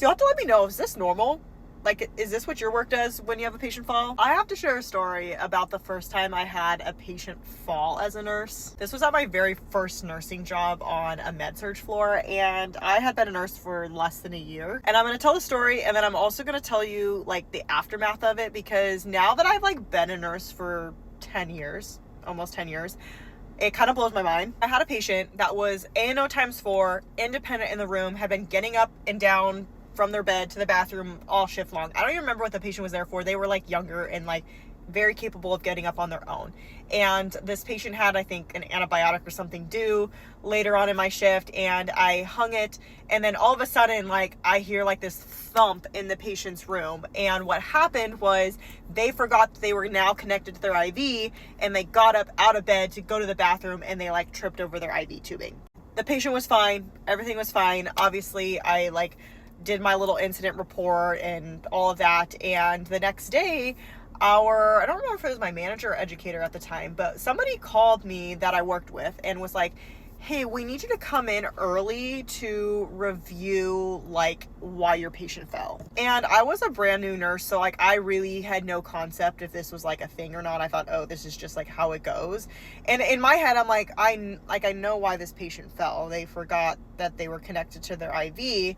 So you'll have to let me know, is this normal? Like, is this what your work does when you have a patient fall? I have to share a story about the first time I had a patient fall as a nurse. This was at my very first nursing job on a med-surg floor, and I had been a nurse for less than a year. And I'm going to tell the story, and then I'm also going to tell you like the aftermath of it, because now that I've like been a nurse for 10 years, almost 10 years, it kind of blows my mind. I had a patient that was ANO times 4, independent in the room, had been getting up and down from their bed to the bathroom all shift long. I don't even remember what the patient was there for. They were like younger and like very capable of getting up on their own. And this patient had, I think, an antibiotic or something due later on in my shift, and I hung it, and then all of a sudden, like, I hear like this thump in the patient's room. And what happened was they forgot that they were now connected to their IV, and they got up out of bed to go to the bathroom, and they like tripped over their IV tubing. The patient was fine. Everything was fine. Obviously, I like did my little incident report and all of that. And the next day, I don't remember if it was my manager or educator at the time, but somebody called me that I worked with and was like, hey, we need you to come in early to review like why your patient fell. And I was a brand new nurse, so like I really had no concept if this was like a thing or not. I thought, oh, this is just like how it goes. And in my head, I'm like, I know why this patient fell. They forgot that they were connected to their IV,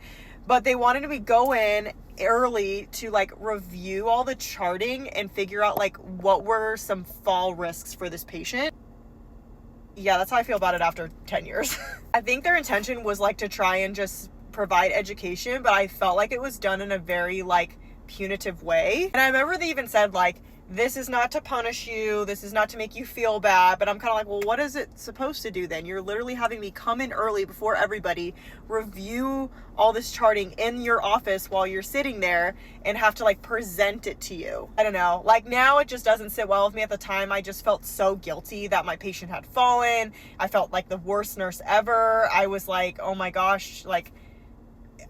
but they wanted me to go in early to like review all the charting and figure out like what were some fall risks for this patient. Yeah, that's how I feel about it after 10 years. I think their intention was like to try and just provide education, but I felt like it was done in a very like punitive way. And I remember they even said like, this is not to punish you, this is not to make you feel bad. But I'm kind of like, well, what is it supposed to do then? You're literally having me come in early before everybody, review all this charting in your office while you're sitting there, and have to like present it to you. I don't know, like now it just doesn't sit well with me. At the time, I just felt so guilty that my patient had fallen. I felt like the worst nurse ever. I was like, oh my gosh, like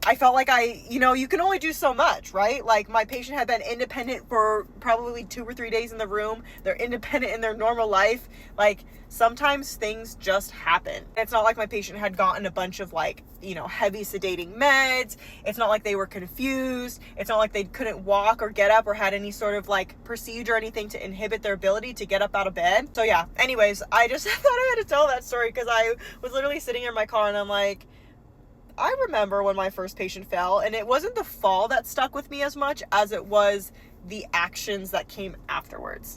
I felt like you can only do so much, right? Like my patient had been independent for probably 2 or 3 days in the room. They're independent in their normal life. Like sometimes things just happen. It's not like my patient had gotten a bunch of like, heavy sedating meds. It's not like they were confused. It's not like they couldn't walk or get up or had any sort of like procedure or anything to inhibit their ability to get up out of bed. So yeah, anyways, I just thought I had to tell that story because I was literally sitting in my car and I'm like, I remember when my first patient fell, and it wasn't the fall that stuck with me as much as it was the actions that came afterwards.